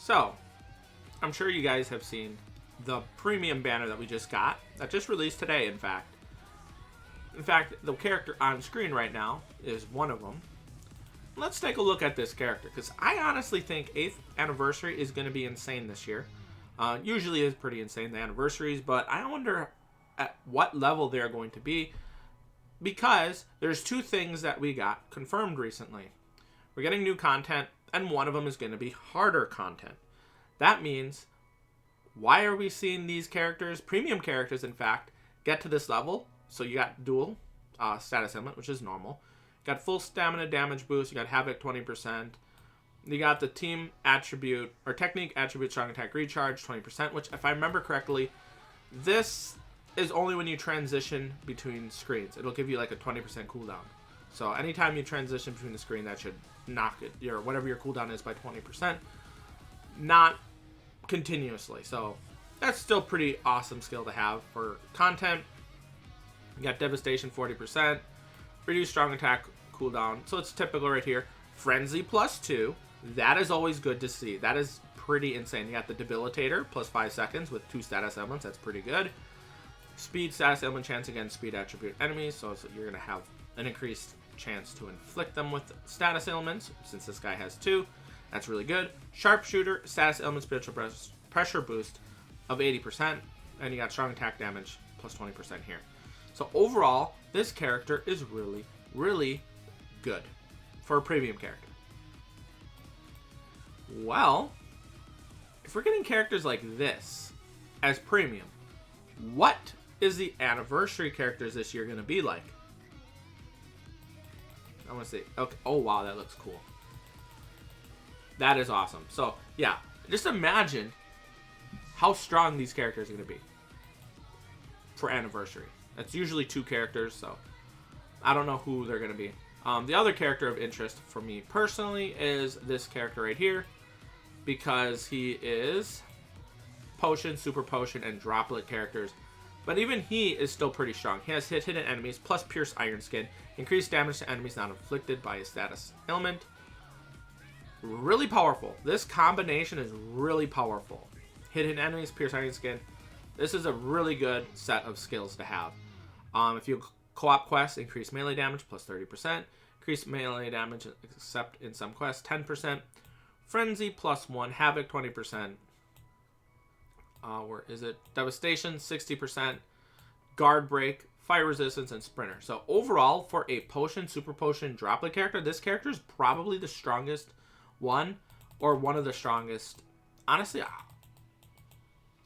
So, I'm sure you guys have seen the premium banner that we just got. That just released today, in fact. In fact, the character on screen right now is one of them. Let's take a look at this character, because I honestly think 8th Anniversary is going to be insane this year. Usually is pretty insane, the anniversaries, but I wonder at what level they're going to be, because there's two things that we got confirmed recently. We're getting new content, and one of them is going to be harder content. That means, why are we seeing these characters, premium characters in fact, get to this level? So you got dual status ailment, which is normal. You got full stamina damage boost. You got Havoc 20%. You got the team attribute, or technique attribute strong attack recharge 20%, which if I remember correctly, this is only when you transition between screens. It'll give you like a 20% cooldown. So anytime you transition between the screen, that should knock it, whatever your cooldown is, by 20%. Not continuously. So that's still pretty awesome skill to have for content. You got Devastation 40%. Reduce strong attack cooldown. So it's typical right here. Frenzy +2. That is always good to see. That is pretty insane. You got the Debilitator +5 seconds with 2 status ailments. That's pretty good. Speed status ailment chance against speed attribute enemies. So you're going to have an increased chance to inflict them with status ailments, since this guy has 2. That's really good. Sharpshooter status ailment spiritual pressure boost of 80%. And you got strong attack damage +20% here. So overall, this character is really, really good for a premium character. Well, if we're getting characters like this as premium, what is the anniversary characters this year going to be like? I want to see. Okay. Oh, wow, that looks cool. That is awesome. So, yeah, just imagine how strong these characters are going to be for anniversary. That's usually 2 characters, so I don't know who they're going to be. The other character of interest for me personally is this character right here, because he is potion, super potion, and droplet characters. But even he is still pretty strong. He has hidden enemies plus pierce iron skin, increased damage to enemies not inflicted by his status ailment. Really powerful. This combination is really powerful. Hidden enemies, pierce iron skin. This is a really good set of skills to have. If you co-op quests, increase melee damage +30%. Increase melee damage except in some quests 10%. Frenzy +1. Havoc 20%. Where is it? Devastation 60%. Guard break, fire resistance, and sprinter. So overall, for a potion, super potion, droplet character, this character is probably the strongest one, or one of the strongest. Honestly,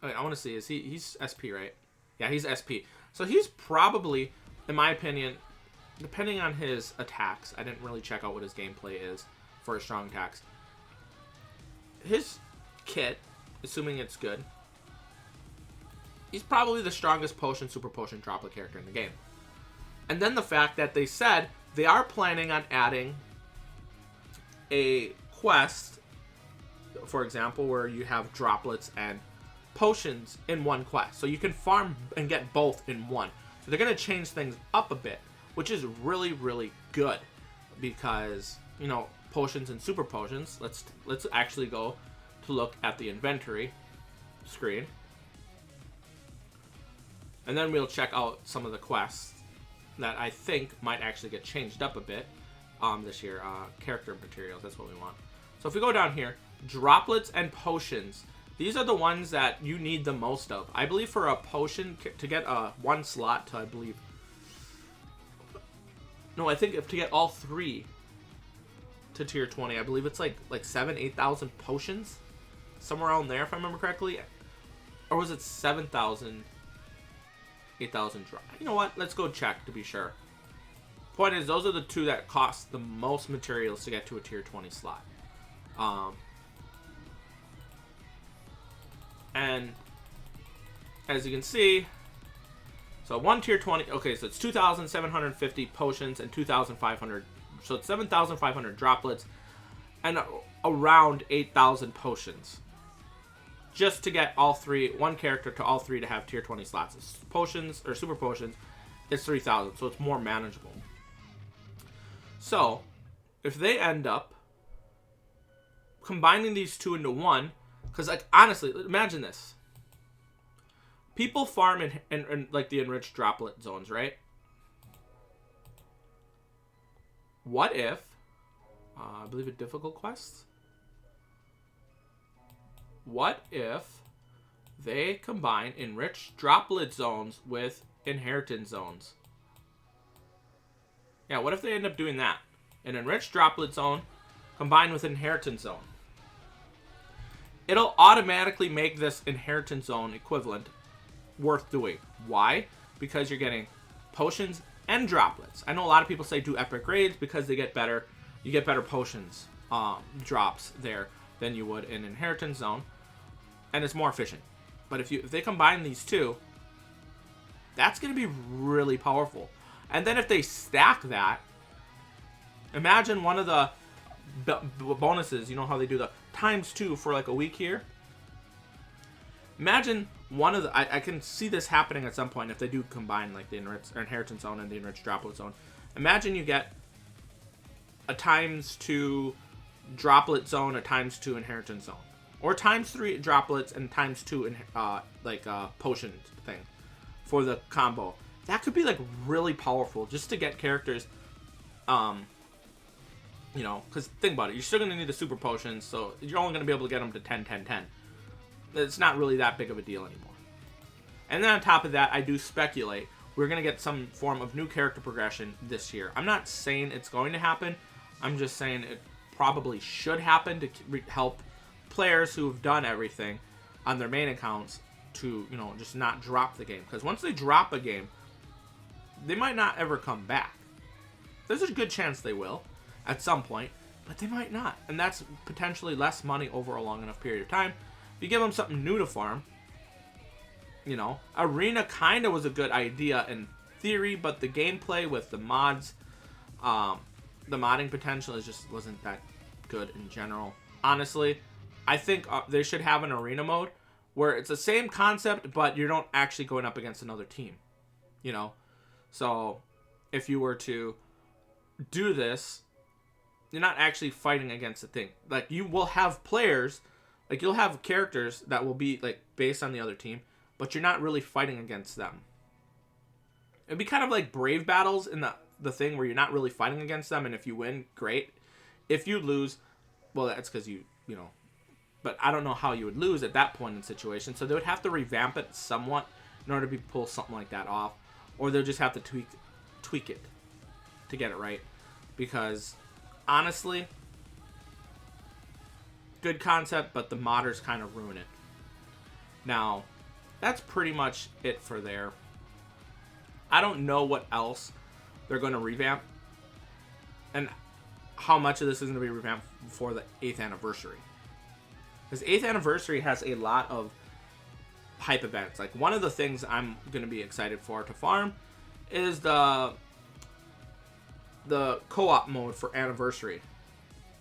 I want to see. He's SP, right? Yeah, he's SP. So he's probably, in my opinion, depending on his attacks, I didn't really check out what his gameplay is for his strong attacks. His kit, assuming it's good, he's probably the strongest potion, super potion, droplet character in the game. And then the fact that they said they are planning on adding a quest, for example, where you have droplets and potions in one quest. So you can farm and get both in one. So they're going to change things up a bit, which is really, really good, because, you know, potions and super potions. Let's actually go to look at the inventory screen. And then we'll check out some of the quests that I think might actually get changed up a bit this year. Character materials, that's what we want. So if we go down here, droplets and potions. These are the ones that you need the most of. I believe for a potion, to get one slot to, I believe... No, I think to get all 3 to tier 20, I believe it's like 8,000 potions? Somewhere around there, if I remember correctly. Or was it 7,000... 8,000 drop. You know what? Let's go check to be sure. Point is, those are the 2 that cost the most materials to get to a tier 20 slot. And as you can see, so one tier 20. Okay, so it's 2,750 potions and 2,500. So it's 7,500 droplets and around 8,000 potions. Just to get all 3, one character to all 3 to have tier 20 slots. It's potions or super potions, it's 3,000, so it's more manageable. So if they end up combining these 2 into one, Because, like, honestly, imagine this. People farm in like, the enriched droplet zones, right? What if, I believe it difficult quests? What if they combine enriched droplet zones with inheritance zones? Yeah, what if they end up doing that? An enriched droplet zone combined with inheritance zone. It'll automatically make this inheritance zone equivalent worth doing. Why? Because you're getting potions and droplets. I know a lot of people say do epic raids because they get better. You get better potions drops there than you would in inheritance zone, and it's more efficient. But if they combine these two, that's going to be really powerful. And then if they stack that, imagine one of the bonuses. You know how they do the ×2 for like a week here? Imagine one of the... I can see this happening at some point if they do combine like the inheritance zone and the enriched droplet zone. Imagine you get a ×2 droplet zone, a ×2 inheritance zone. Or ×3 droplets and ×2 potion thing for the combo. That could be like really powerful just to get characters, you know, because think about it, you're still going to need the super potions, so you're only going to be able to get them to 10, 10, 10. It's not really that big of a deal anymore. And then on top of that, I do speculate we're going to get some form of new character progression this year. I'm not saying it's going to happen. I'm just saying it probably should happen to help players who have done everything on their main accounts to, you know, just not drop the game. Because once they drop a game, they might not ever come back. There's a good chance they will at some point, but they might not. And that's potentially less money over a long enough period of time. If you give them something new to farm, you know, Arena kind of was a good idea in theory, but the gameplay with the mods, the modding potential just wasn't that good in general. Honestly, I think they should have an arena mode where it's the same concept, but you don't actually going up against another team, you know? So if you were to do this, you're not actually fighting against the thing. Like, you will have players, like, you'll have characters that will be, like, based on the other team, but you're not really fighting against them. It'd be kind of like brave battles in the thing where you're not really fighting against them, and if you win, great. If you lose, well, that's because you know, but I don't know how you would lose at that point in the situation, so they would have to revamp it somewhat in order to pull something like that off, or they'll just have to tweak it to get it right, because honestly, good concept, but the modders kind of ruin it. Now, that's pretty much it for there. I don't know what else they're going to revamp, and how much of this is going to be revamped for the 8th anniversary. Because 8th anniversary has a lot of hype events. Like, one of the things I'm going to be excited for to farm is the co-op mode for anniversary.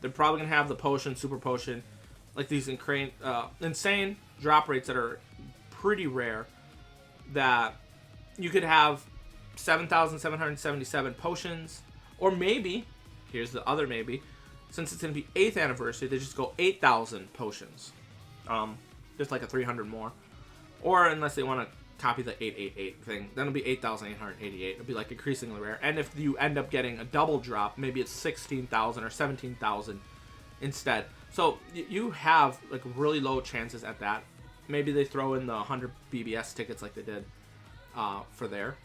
They're probably going to have the potion, super potion, like these insane drop rates that are pretty rare, that you could have 7,777 potions, or maybe, here's the other maybe, since it's going to be 8th anniversary, they just go 8,000 potions. Just like a 300 more. Or unless they want to copy the 888 thing, then it'll be 8,888. It'll be like increasingly rare. And if you end up getting a double drop, maybe it's 16,000 or 17,000 instead. So you have like really low chances at that. Maybe they throw in the 100 BBS tickets like they did for there.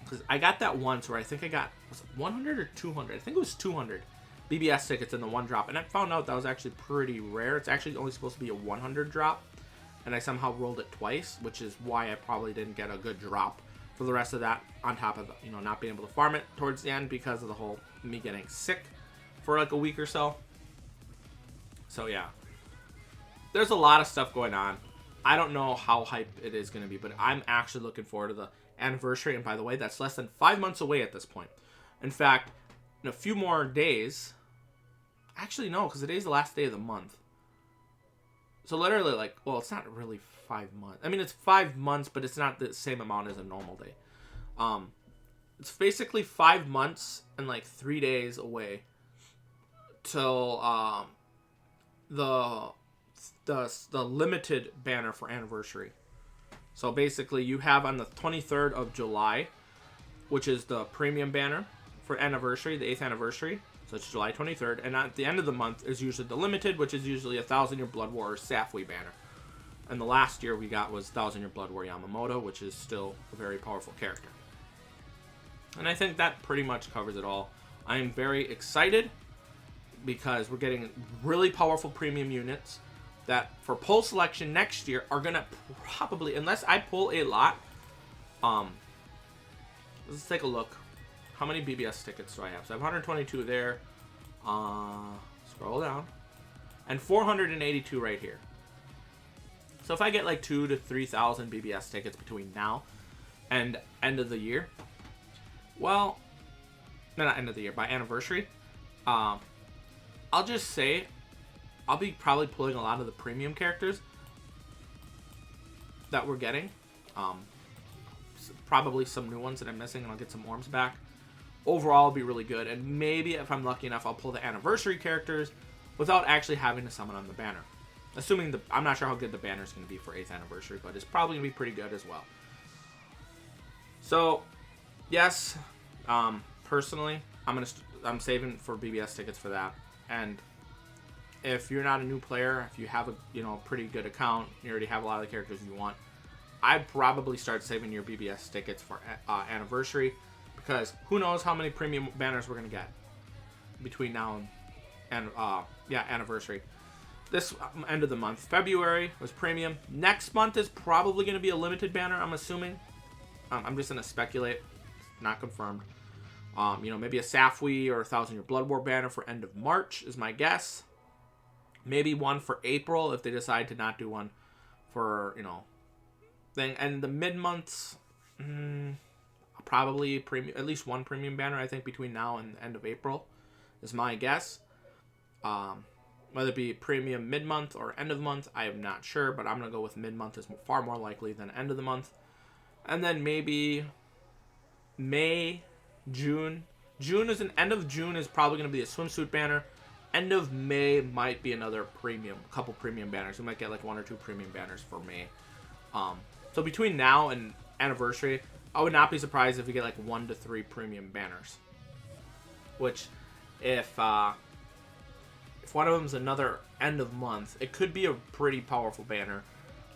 Because I got that once where I think I got, was it 100 or 200? I think it was 200 BBS tickets in the one drop. And I found out that was actually pretty rare. It's actually only supposed to be a 100 drop. And I somehow rolled it twice, which is why I probably didn't get a good drop for the rest of that, on top of, you know, not being able to farm it towards the end because of the whole me getting sick for like a week or so. So yeah, there's a lot of stuff going on. I don't know how hype it is going to be, but I'm actually looking forward to the anniversary. And by the way, that's less than 5 months away at this point. In fact, in a few more days, actually no, because today's the last day of the month. So literally, like, well, it's not really 5 months. I mean, it's 5 months, but it's not the same amount as a normal day. It's basically 5 months and like 3 days away till the the limited banner for anniversary. So basically, you have on the 23rd of July, which is the premium banner for anniversary, the 8th anniversary. So it's July 23rd. And at the end of the month is usually the limited, which is usually a 1,000-Year Blood War Safui banner. And the last year we got was 1,000-Year Blood War Yamamoto, which is still a very powerful character. And I think that pretty much covers it all. I am very excited because we're getting really powerful premium units that for pull selection next year are going to probably, unless I pull a lot, let's take a look. How many BBS tickets do I have? So I have 122 there. Scroll down. And 482 right here. So if I get like 2,000 to 3,000 BBS tickets between now and end of the year, well, no, not end of the year, by anniversary, I'll just say I'll be probably pulling a lot of the premium characters that we're getting. Probably some new ones that I'm missing, and I'll get some worms back. Overall, it'll be really good, and maybe if I'm lucky enough, I'll pull the anniversary characters without actually having to summon on the banner. Assuming I'm not sure how good the banner is going to be for 8th anniversary, but it's probably going to be pretty good as well. So, yes, personally, I'm saving for BBS tickets for that. And if you're not a new player, if you have a pretty good account, you already have a lot of the characters you want, I'd probably start saving your BBS tickets for anniversary, because who knows how many premium banners we're gonna get between now and anniversary. This end of the month, February was premium. Next month is probably gonna be a limited banner, I'm assuming. I'm just gonna speculate, not confirmed. Maybe a Safui or a 1,000-Year Blood War banner for end of March is my guess. Maybe one for April if they decide to not do one for thing. And the mid months, probably premium, at least one premium banner. I think between now and the end of April is my guess. Whether it be premium mid month or end of month, I am not sure, but I'm gonna go with mid month is far more likely than end of the month. And then maybe May, June. End of June is probably going to be a swimsuit banner. End of May might be another couple premium banners. We might get like 1 or 2 premium banners for May. So between now and anniversary, I would not be surprised if we get like 1 to 3 premium banners. Which, if one of them is another end of month, it could be a pretty powerful banner.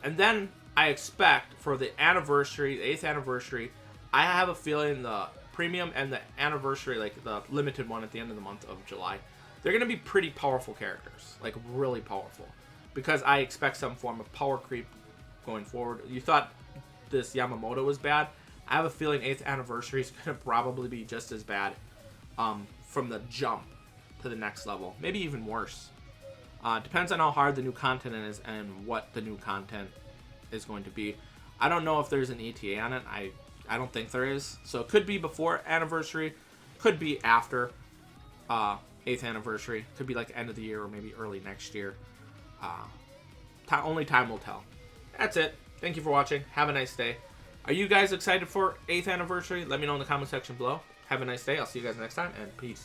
And then I expect for the anniversary, the 8th anniversary, I have a feeling the premium and the anniversary, like the limited one at the end of the month of July, they're going to be pretty powerful characters. Like, really powerful. Because I expect some form of power creep going forward. You thought this Yamamoto was bad. I have a feeling 8th anniversary is going to probably be just as bad from the jump to the next level. Maybe even worse. Depends on how hard the new content is and what the new content is going to be. I don't know if there's an ETA on it. I don't think there is. So it could be before anniversary. Could be after 8th anniversary. Could be like end of the year or maybe early next year. Only time will tell. That's it. Thank you for watching. Have a nice day. Are you guys excited for 8th anniversary? Let me know in the comment section below. Have a nice day. I'll see you guys next time, and peace.